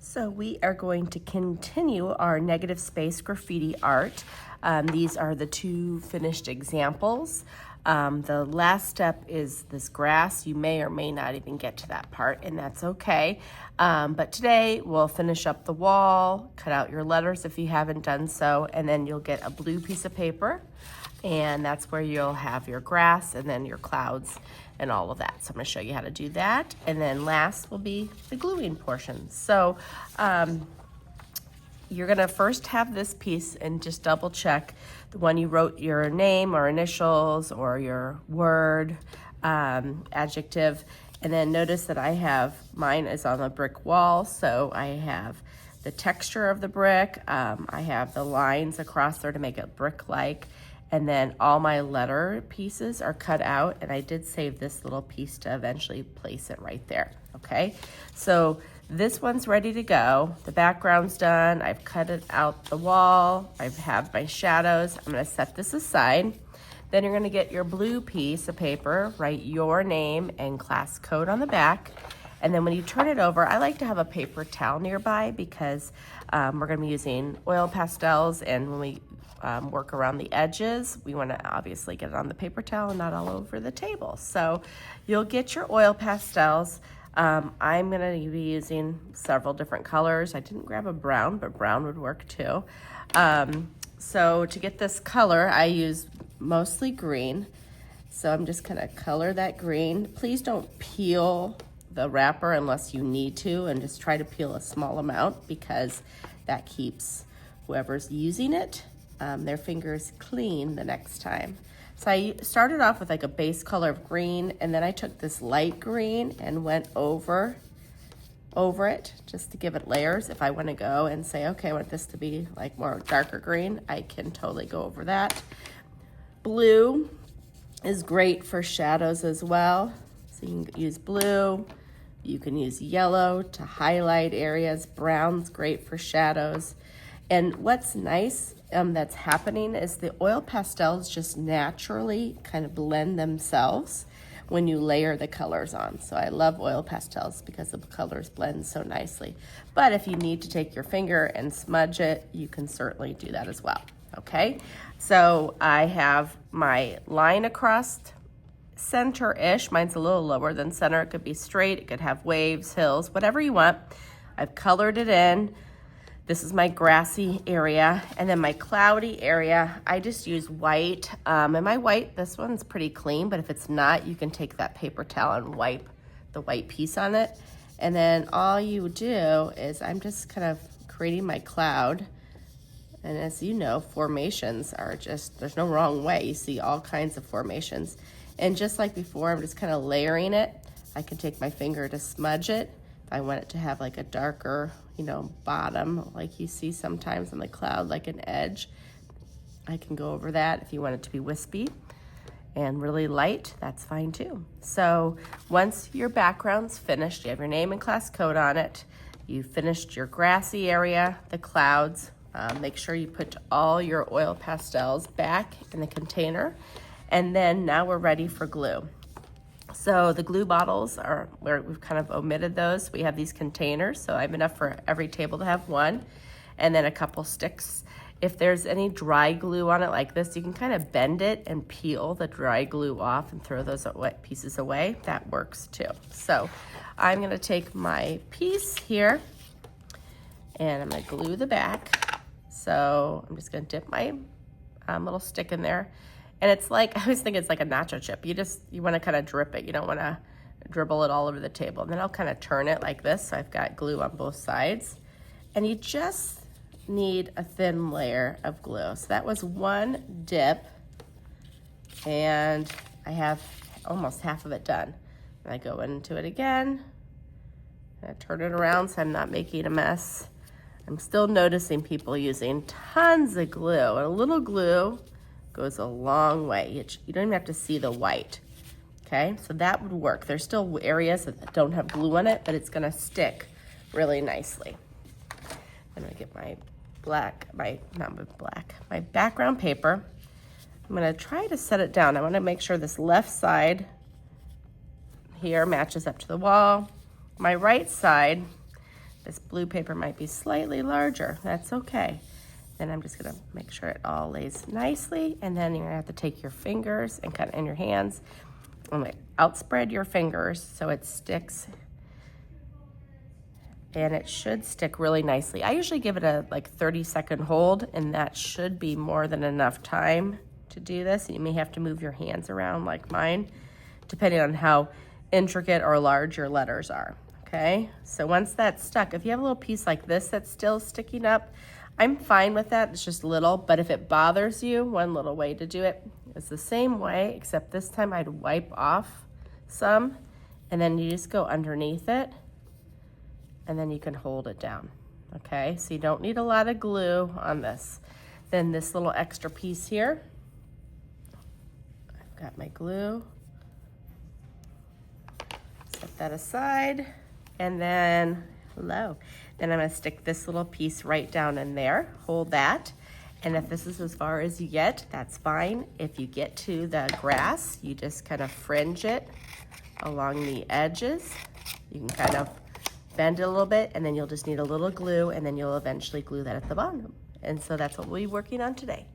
So we are going to continue our negative space graffiti art. These are the two finished examples. The last step is this grass. You may or may not even get to that part, and that's okay. But today we'll finish up the wall, cut out your letters if you haven't done so, and then you'll get a blue piece of paper, and that's where you'll have your grass and then your clouds and all of that. So I'm going to show you how to do that. And then last will be the gluing portion. So you're going to first have this piece and just double check the one you wrote your name or initials or your word, adjective. And then notice that I have, mine is on the brick wall. So I have the texture of the brick. I have the lines across there to make it brick-like. And then all my letter pieces are cut out, and I did save this little piece to eventually place it right there, okay? So this one's ready to go. The background's done. I've cut it out the wall. I have my shadows. I'm gonna set this aside. Then you're gonna get your blue piece of paper, write your name and class code on the back. And then when you turn it over, I like to have a paper towel nearby because we're gonna be using oil pastels, and when we work around the edges, we want to obviously get it on the paper towel and not all over the table. So you'll get your oil pastels. I'm going to be using several different colors. I didn't grab a brown, but brown would work too. So to get this color, I use mostly green. So I'm just going to color that green. Please don't peel the wrapper unless you need to, and just try to peel a small amount because that keeps whoever's using it their fingers clean the next time. So I started off with like a base color of green, and then I took this light green and went over it just to give it layers. If I want to go and say, okay, I want this to be like more darker green, I can totally go over that. Blue is great for shadows as well. So you can use blue, you can use yellow to highlight areas. Brown's great for shadows. And what's nice that's happening is the oil pastels just naturally kind of blend themselves when you layer the colors on. So I love oil pastels because the colors blend so nicely. But if you need to take your finger and smudge it, you can certainly do that as well, okay? So I have my line across center-ish. Mine's a little lower than center. It could be straight, it could have waves, hills, whatever you want. I've colored it in. This is my grassy area, and then my cloudy area, I just use white. And my white, this one's pretty clean, but if it's not, you can take that paper towel and wipe the white piece on it. And then all you do is I'm just kind of creating my cloud. And as you know, formations are just, there's no wrong way. You see all kinds of formations. And just like before, I'm just kind of layering it. I can take my finger to smudge it. I want it to have like a darker, bottom, like you see sometimes on the cloud, like an edge. I can go over that. If you want it to be wispy and really light, that's fine too. So once your background's finished, you have your name and class code on it, you finished your grassy area, the clouds, make sure you put all your oil pastels back in the container, and then now we're ready for glue. So the glue bottles are where we've kind of omitted those. We have these containers, so I have enough for every table to have one, and then a couple sticks. If there's any dry glue on it like this, you can kind of bend it and peel the dry glue off and throw those wet pieces away. That works too. So I'm gonna take my piece here and I'm gonna glue the back. So I'm just gonna dip my little stick in there. And it's like, I always think it's like a nacho chip. You want to kind of drip it. You don't want to dribble it all over the table. And then I'll kind of turn it like this. So I've got glue on both sides. And you just need a thin layer of glue. So that was one dip. And I have almost half of it done. And I go into it again. And I turn it around so I'm not making a mess. I'm still noticing people using tons of glue. And a little glue goes a long way. You don't even have to see the white, okay? So that would work. There's still areas that don't have glue on it, but it's gonna stick really nicely. I'm gonna get my my background paper. I'm gonna try to set it down. I wanna make sure this left side here matches up to the wall. My right side This blue paper might be slightly larger. That's okay. Then I'm just gonna make sure it all lays nicely, and then you're gonna have to take your fingers and kind of in your hands and like outspread your fingers so it sticks, and it should stick really nicely. I usually give it a like 30-second hold, and that should be more than enough time to do this. You may have to move your hands around like mine, depending on how intricate or large your letters are, okay? So once that's stuck, if you have a little piece like this that's still sticking up, I'm fine with that, it's just little, but if it bothers you, one little way to do it is the same way, except this time I'd wipe off some, and then you just go underneath it, and then you can hold it down, okay? So you don't need a lot of glue on this. Then this little extra piece here, I've got my glue. Set that aside, and then, then I'm gonna stick this little piece right down in there, hold that, and if this is as far as you get, that's fine. If you get to the grass, you just kind of fringe it along the edges. You can kind of bend it a little bit, and then you'll just need a little glue, and then you'll eventually glue that at the bottom. And so that's what we'll be working on today.